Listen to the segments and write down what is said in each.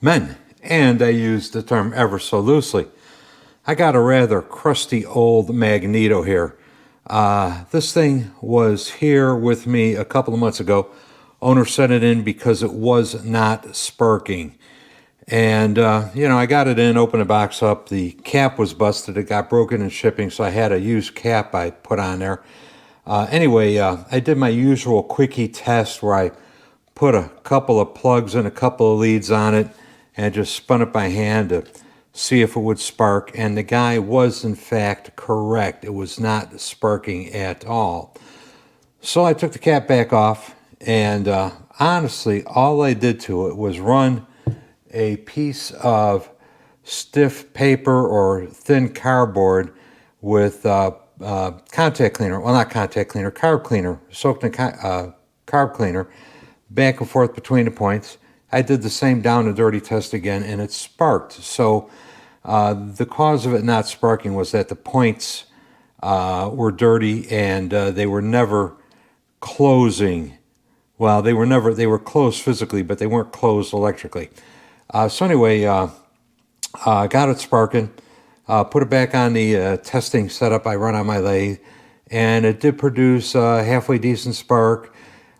men, and I use the term ever so loosely. I got a rather crusty old magneto here. This thing was here with me a couple of months ago. Owner sent it in because it was not sparking. And, I got it in, opened the box up. The cap was busted. It got broken in shipping, so I had a used cap I put on there. I did my usual quickie test where I put a couple of plugs and a couple of leads on it and just spun it by hand to see if it would spark. And the guy was, in fact, correct. It was not sparking at all. So I took the cap back off, and honestly, all I did to it was run a piece of stiff paper or thin cardboard with contact cleaner, well, not contact cleaner, carb cleaner, soaked in carb cleaner, back and forth between the points. I did the same down and dirty test again, and it sparked. So the cause of it not sparking was that the points were dirty, and they were never closing. Well, they were closed physically, but they weren't closed electrically. Got it sparking, put it back on the testing setup I run on my lathe, and it did produce a halfway decent spark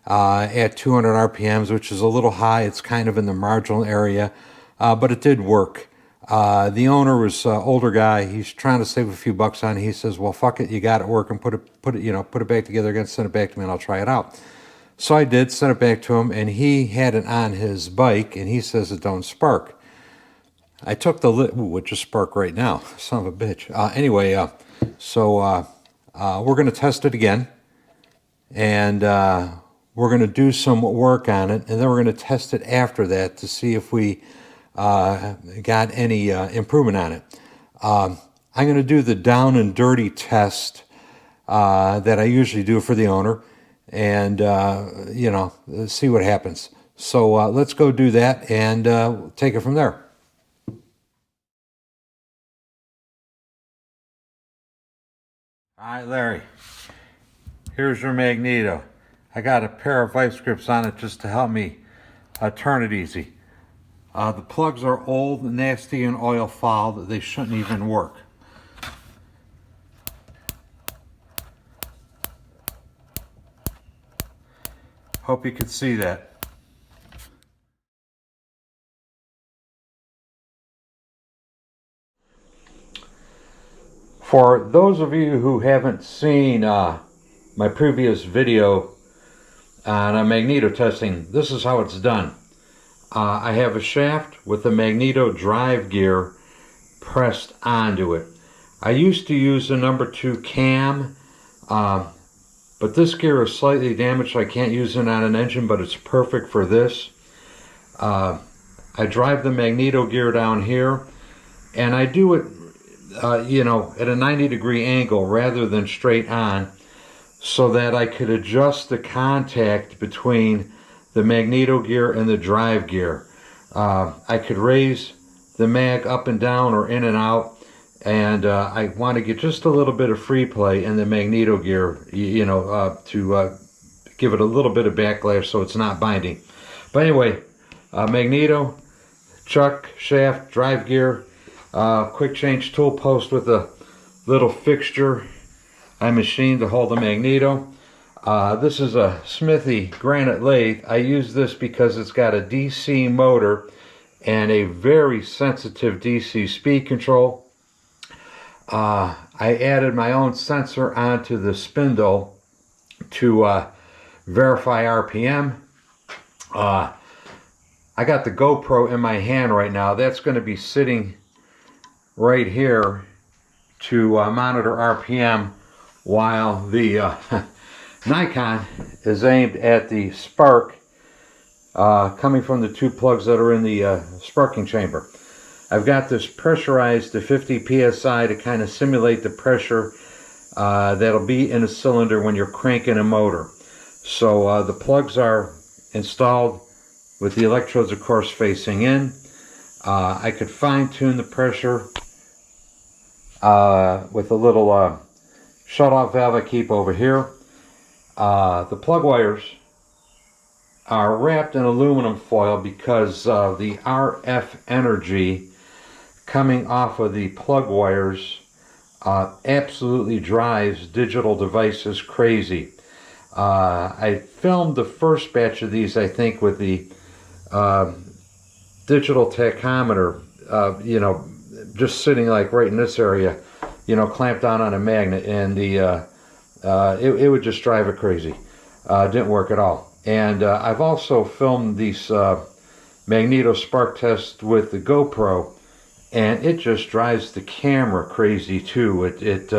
at 200 RPMs, which is a little high. It's kind of in the marginal area, but it did work. The owner was an older guy. He's trying to save a few bucks on it. He says, well, fuck it, you got it working, put it back together again, send it back to me, and I'll try it out. So I did, sent it back to him, and he had it on his bike, and he says it don't spark. I took the lid, ooh, it just sparked right now, son of a bitch. We're going to test it again, and we're going to do some work on it, and then we're going to test it after that to see if we got any improvement on it. I'm going to do the down and dirty test that I usually do for the owner, and see what happens. So let's go do that and take it from there. All right, Larry, here's your magneto. I got a pair of vice grips on it just to help me turn it easy. The plugs are old, nasty, and oil fouled. They shouldn't even work. Hope you could see that. For those of you who haven't seen my previous video on magneto testing, this is how it's done. I have a shaft with the magneto drive gear pressed onto it. I used to use the number 2 cam, but this gear is slightly damaged, so I can't use it on an engine, but it's perfect for this. I drive the magneto gear down here, and I do it, at a 90-degree angle rather than straight on, so that I could adjust the contact between the magneto gear and the drive gear. I could raise the mag up and down or in and out, and I want to get just a little bit of free play in the magneto gear, to give it a little bit of backlash so it's not binding. But anyway, magneto, chuck, shaft, drive gear, quick change tool post with a little fixture I machined to hold the magneto. This is a Smithy granite lathe. I use this because it's got a DC motor and a very sensitive DC speed control. I added my own sensor onto the spindle to verify RPM. I got the GoPro in my hand right now. That's going to be sitting right here to monitor RPM, while the Nikon is aimed at the spark coming from the 2 plugs that are in the sparking chamber. I've got this pressurized to 50 psi to kind of simulate the pressure that'll be in a cylinder when you're cranking a motor. So the plugs are installed with the electrodes, of course, facing in. I could fine-tune the pressure with a little shut-off valve I keep over here. The plug wires are wrapped in aluminum foil because the RF energy coming off of the plug wires absolutely drives digital devices crazy. I filmed the first batch of these, I think, with the digital tachometer, just sitting like right in this area, clamped down on a magnet, and it would just drive it crazy. Didn't work at all. And I've also filmed these magneto spark tests with the GoPro, and it just drives the camera crazy too. It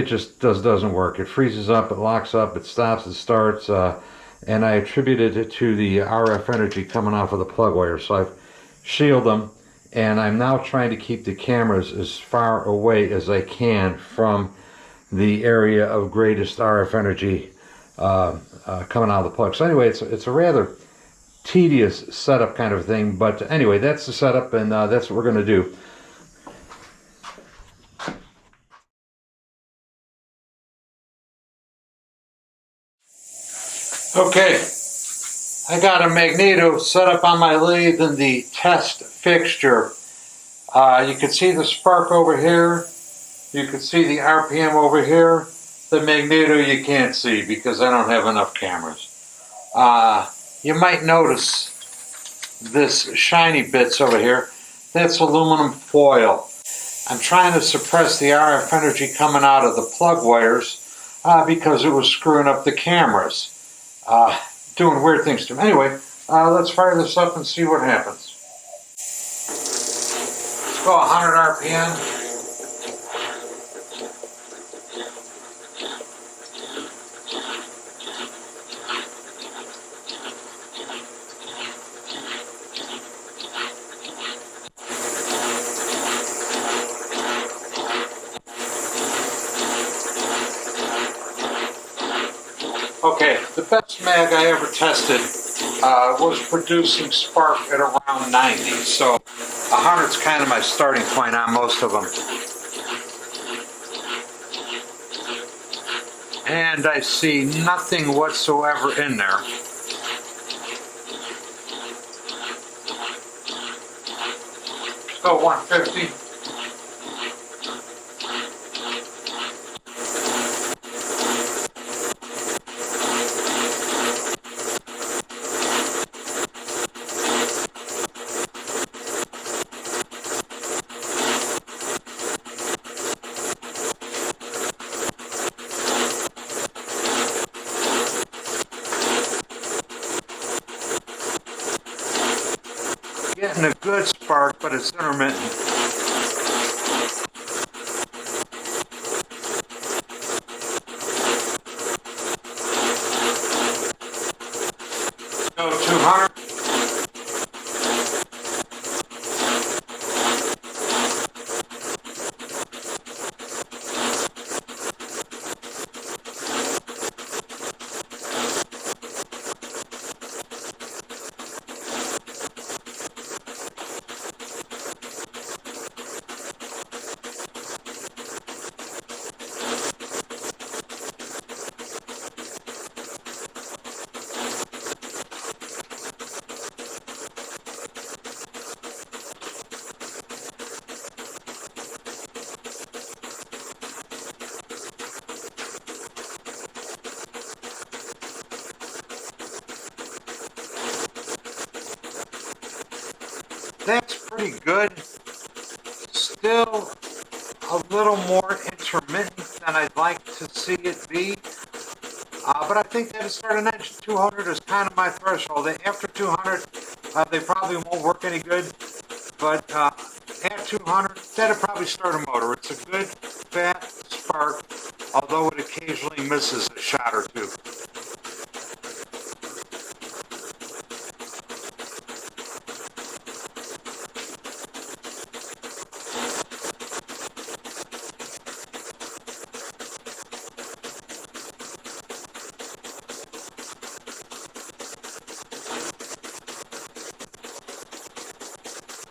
just doesn't work. It freezes up, it locks up, it stops, it starts, and I attributed it to the RF energy coming off of the plug wire. So I've shielded them, and I'm now trying to keep the cameras as far away as I can from the area of greatest RF energy coming out of the plug. So anyway, it's a rather tedious setup kind of thing, but anyway, that's the setup, and that's what we're going to do. Okay, I got a magneto set up on my lathe in the test fixture. You can see the spark over here. You can see the RPM over here. The magneto you can't see because I don't have enough cameras. You might notice this shiny bits over here. That's aluminum foil. I'm trying to suppress the RF energy coming out of the plug wires because it was screwing up the cameras. Doing weird things to them. Anyway, let's fire this up and see what happens. Let's go 100 RPM. Okay, the best mag I ever tested was producing spark at around 90, so 100's kind of my starting point on most of them. And I see nothing whatsoever in there. Go 150. Getting a good spark, but it's intermittent. Go 200. That's pretty good. Still a little more intermittent than I'd like to see it be. But I think that starting at 200 is kind of my threshold. After 200, they probably won't work any good. But at 200, that'll probably start a motor. It's a good, fat spark, although it occasionally misses a shot or two.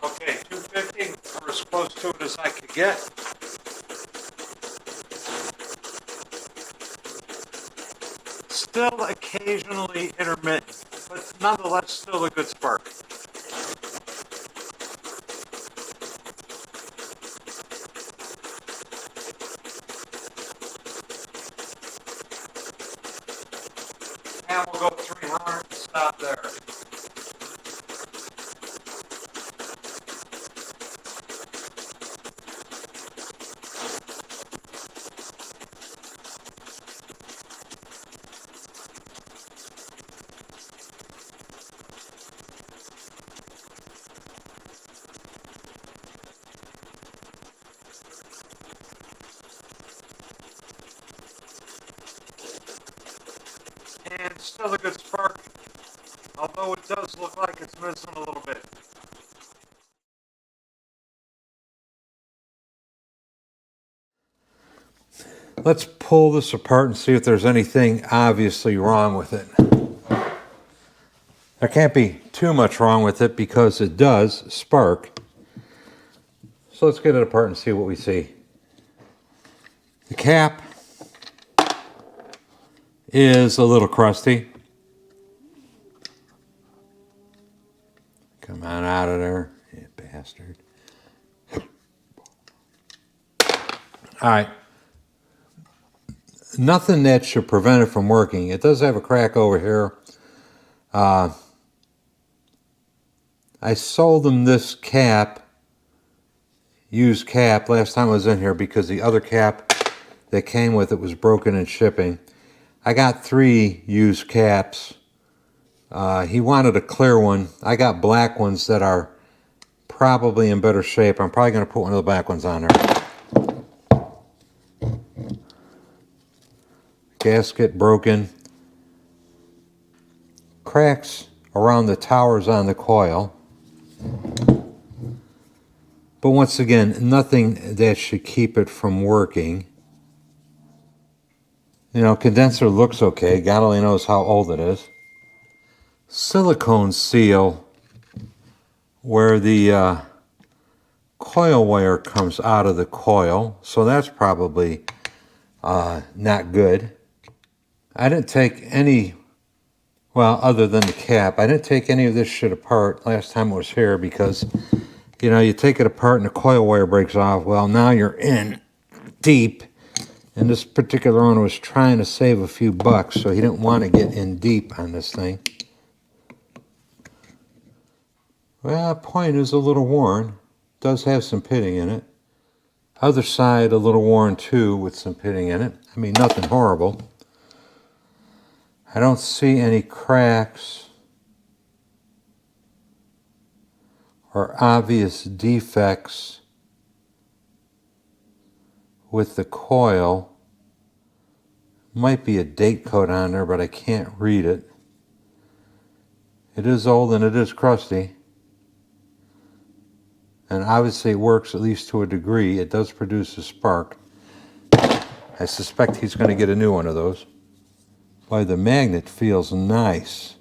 Okay, 250, or as close to it as I could get. Still occasionally intermittent, but nonetheless still a good spark. And we'll go 300 and stop there. And still a good spark, although it does look like it's missing a little bit. Let's pull this apart and see if there's anything obviously wrong with it. There can't be too much wrong with it because it does spark. So let's get it apart and see what we see. The cap is a little crusty. Come on out of there, you bastard. Alright. Nothing that should prevent it from working. It does have a crack over here. I sold them this cap, used cap, last time I was in here because the other cap that came with it was broken in shipping. I got 3 used caps. He wanted a clear one. I got black ones that are probably in better shape. I'm probably going to put one of the black ones on there. Gasket broken. Cracks around the towers on the coil. But once again, nothing that should keep it from working. You know, condenser looks okay. God only knows how old it is. Silicone seal where the coil wire comes out of the coil. So that's probably not good. I didn't take any, well, other than the cap, I didn't take any of this shit apart last time it was here because, you know, you take it apart and the coil wire breaks off. Well, now you're in deep. And this particular one was trying to save a few bucks, so he didn't want to get in deep on this thing. Well, that point is a little worn. Does have some pitting in it. Other side a little worn too with some pitting in it. I mean, nothing horrible. I don't see any cracks or obvious defects with the coil. Might be a date code on there, but I can't read it. It is old and it is crusty. And obviously it works at least to a degree. It does produce a spark. I suspect he's going to get a new one of those. Boy, the magnet feels nice.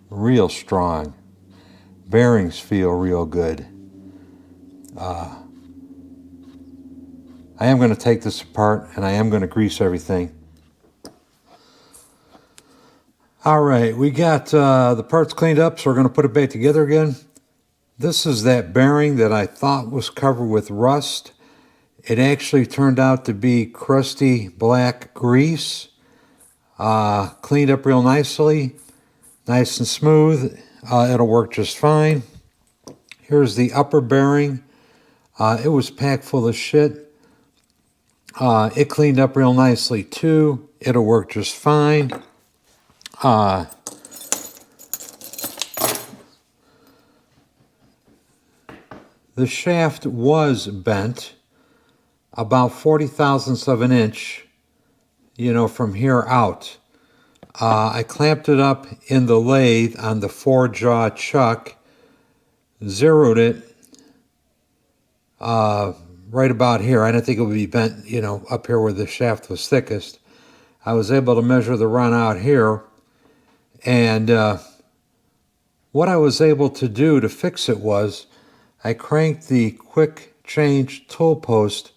Real strong. Bearings feel real good. I am going to take this apart and I am going to grease everything. Alright, we got the parts cleaned up, so we're going to put it back together again. This is that bearing that I thought was covered with rust. It actually turned out to be crusty black grease. Cleaned up real nicely. Nice and smooth. It'll work just fine. Here's the upper bearing. It was packed full of shit. It cleaned up real nicely too. It'll work just fine. The shaft was bent about 40/1000ths of an inch, you know, from here out. I clamped it up in the lathe on the 4-jaw chuck, zeroed it right about here. I didn't think it would be bent, you know, up here where the shaft was thickest. I was able to measure the run out here, and what I was able to do to fix it was I cranked the quick change tool post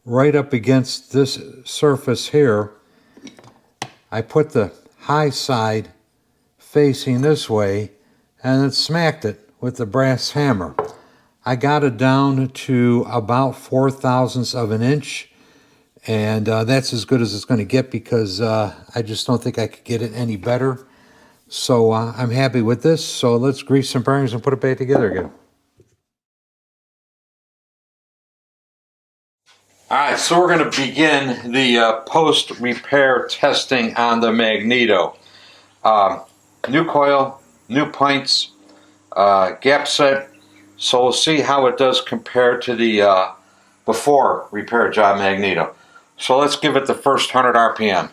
right up against this surface here. I put the high side facing this way and then smacked it with the brass hammer. I got it down to about 4/1000ths of an inch, and that's as good as it's going to get because I just don't think I could get it any better. So I'm happy with this. So let's grease some bearings and put it back together again. Alright, so we're going to begin the post-repair testing on the Magneto. New coil, new points, gap set, so we'll see how it does compared to the before repair job Magneto. So let's give it the first 100 RPM.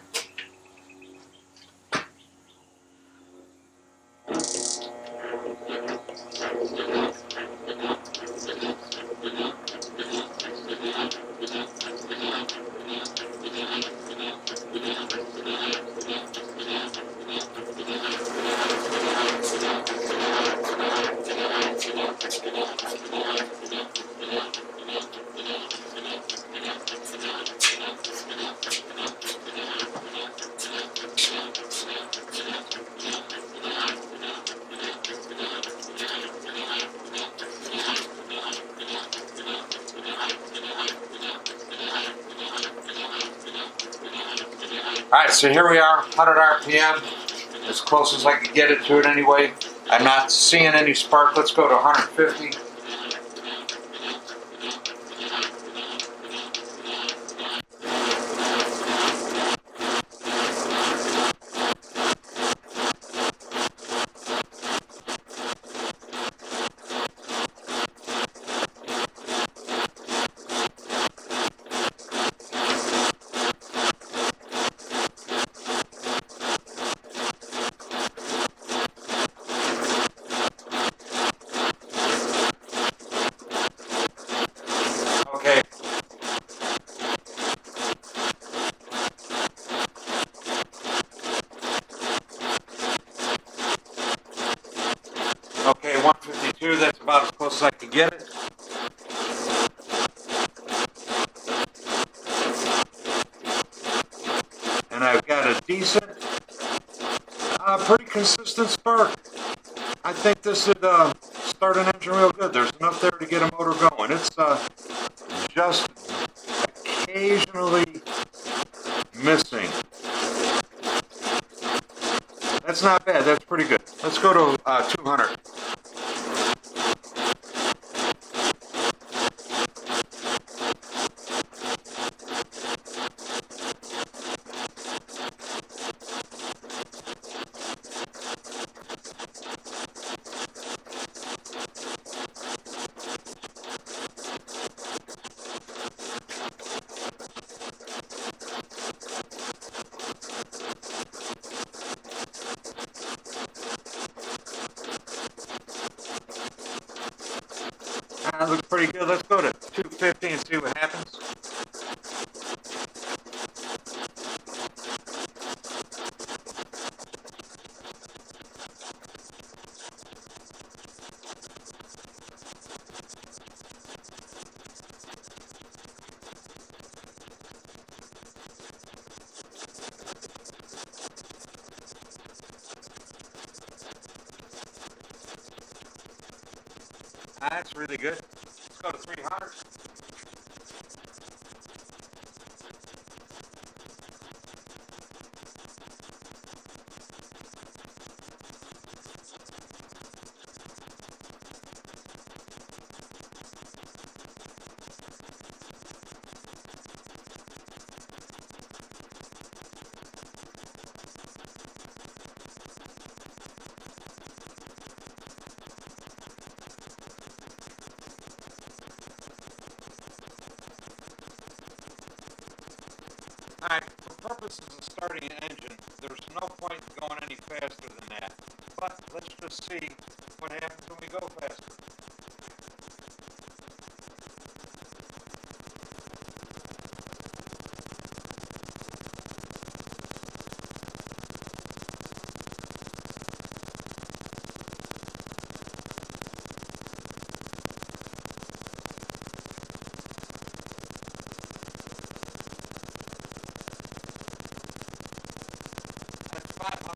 Alright, so here we are, 100 RPM, as close as I could get it to it anyway. I'm not seeing any spark. Let's go to 150. Okay. Okay, 152, that's about as close as I could get it. And I've got a decent, pretty consistent spark. I think this would start an engine real good. There's enough there to get a motor going. It's just occasionally missing. That's not bad. That's pretty good. Let's go to 200. That looks pretty good. Let's go to 250 and see what happens. That's really good. Let's go to 300. Alright, for purposes of starting an engine, there's no point in going any faster than that. But let's just see what happens when we go faster. That's 500.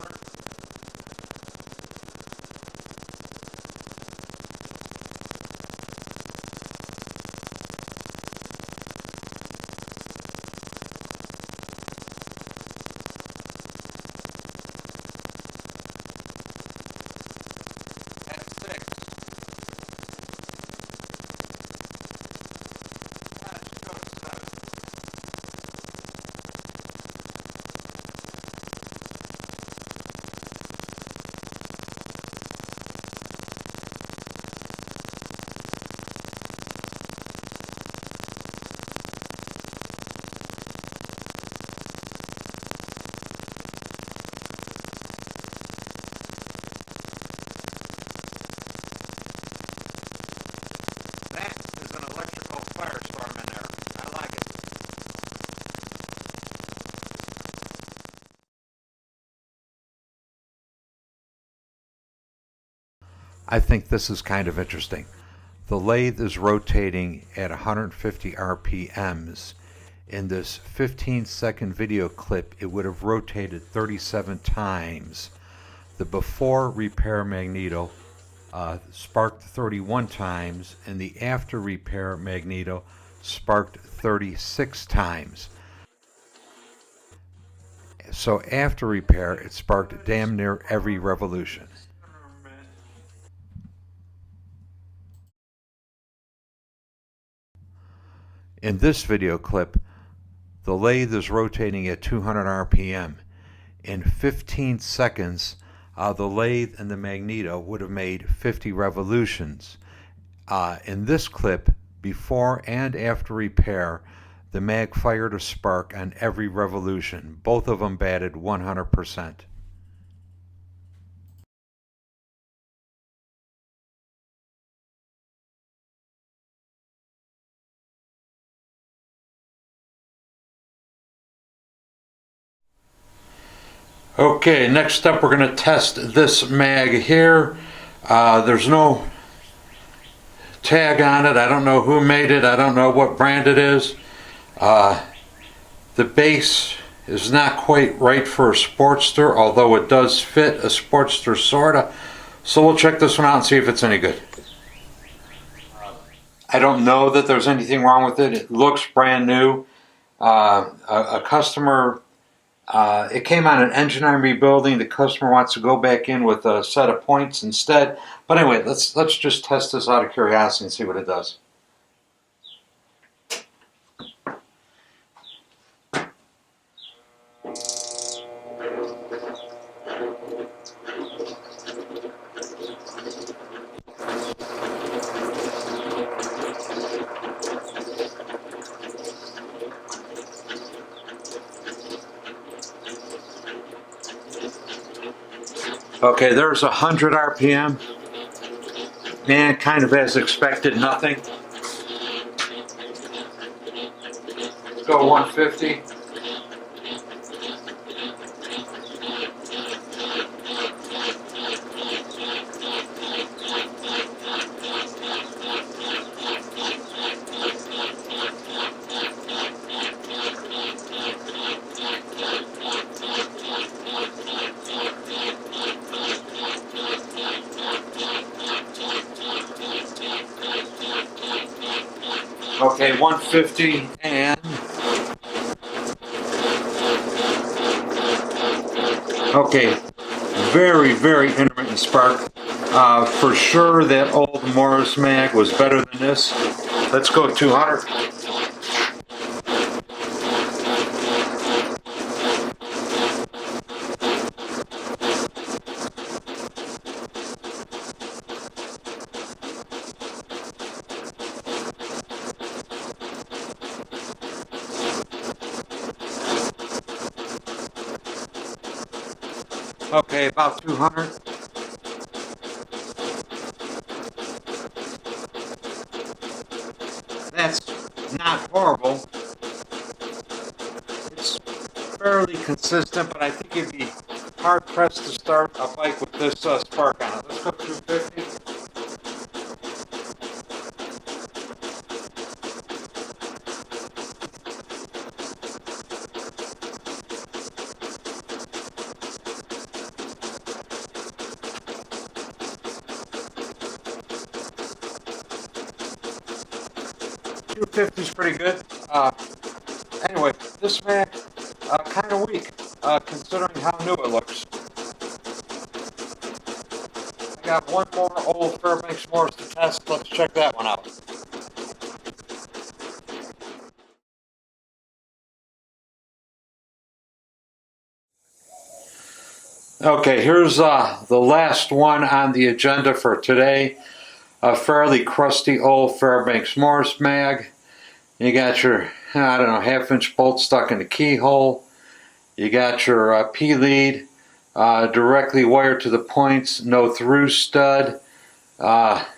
I think this is kind of interesting. The lathe is rotating at 150 RPMs. In this 15-second video clip, it would have rotated 37 times. The before repair magneto sparked 31 times, and the after repair magneto sparked 36 times. So after repair, it sparked damn near every revolution. In this video clip, the lathe is rotating at 200 RPM. In 15 seconds, the lathe and the magneto would have made 50 revolutions. In this clip, before and after repair, the mag fired a spark on every revolution. Both of them batted 100%. Okay, next up we're going to test this mag here. There's no tag on it. I don't know who made it. I don't know what brand it is. The base is not quite right for a Sportster, although it does fit a Sportster sorta. So we'll check this one out and see if it's any good. I don't know that there's anything wrong with it. It looks brand new. A customer, it came on an engine I'm rebuilding. The customer wants to go back in with a set of points instead. But anyway, let's just test this out of curiosity and see what it does. Okay, there's 100 RPM, and kind of as expected, nothing. Let's go 150. Okay, 150 and okay, very intermittent spark. For sure that old Morse mag was better than this. Let's go 200. Okay, about 200. That's not horrible. It's fairly consistent, but I think you'd be hard pressed to start a bike with this spark on it. Let's go 250. $250 is pretty good. Anyway, this mag kind of weak, considering how new it looks. I got one more old Fairbanks-Morse to test. Let's check that one out. Okay, here's the last one on the agenda for today. A fairly crusty old Fairbanks-Morse mag. You got your, I don't know, half-inch bolt stuck in the keyhole. You got your P-lead directly wired to the points, no through stud. Tack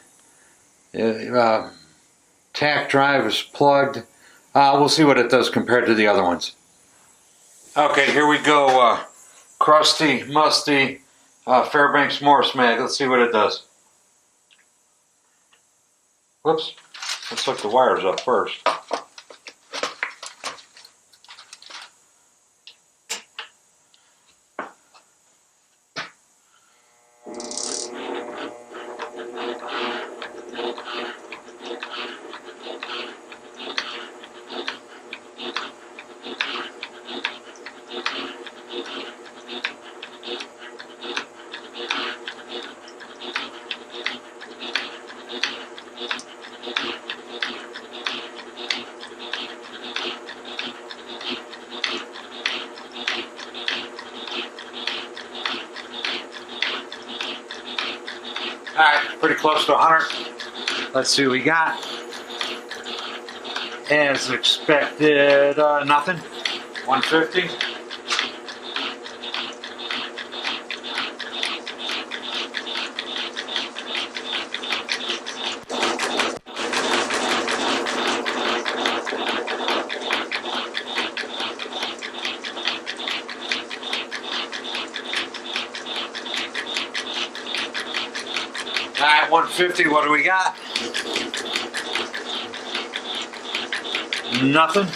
drive is plugged. We'll see what it does compared to the other ones. Okay, here we go. Crusty, musty Fairbanks-Morse mag. Let's see what it does. Whoops. Let's hook the wires up first. Alright, pretty close to 100. Let's see what we got. As expected, nothing. 150. Alright, 150, what do we got? Nothing.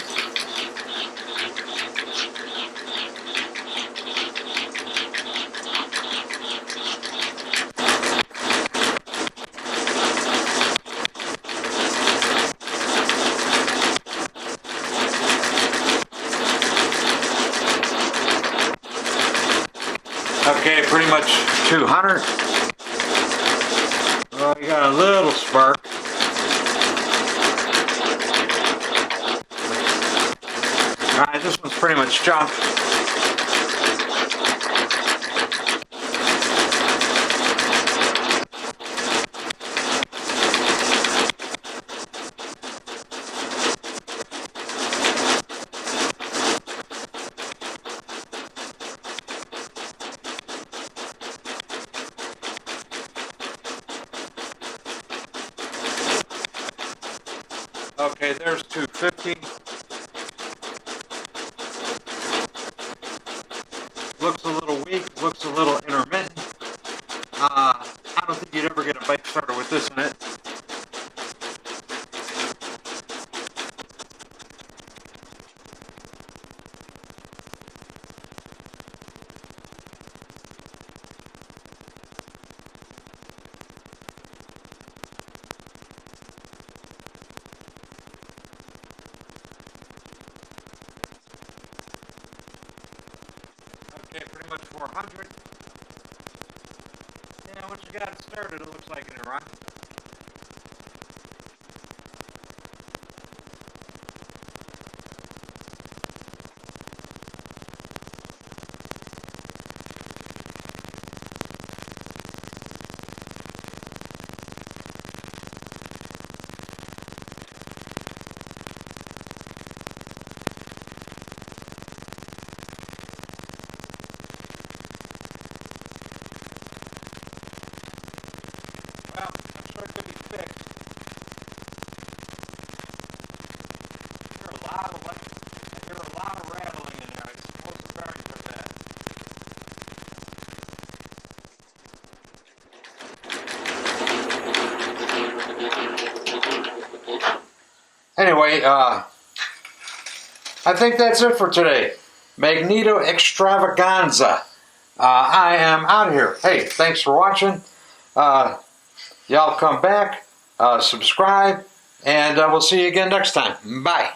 Okay, pretty much 200. Well, we got a little spark. Alright, this one's pretty much junk. Okay, there's 250. Looks a little weak, looks a little intermittent. I don't think you'd ever get a bike starter with this in it. Okay, pretty much 400. Yeah, once you got it started, it looks like it'll run. Well, I'm sure it could be fixed. I hear a lot of rattling in there. I suppose the bearings are bad. Anyway, I think that's it for today. Magneto Extravaganza. I am out of here. Hey, thanks for watching. Y'all come back, subscribe, and we'll see you again next time. Bye.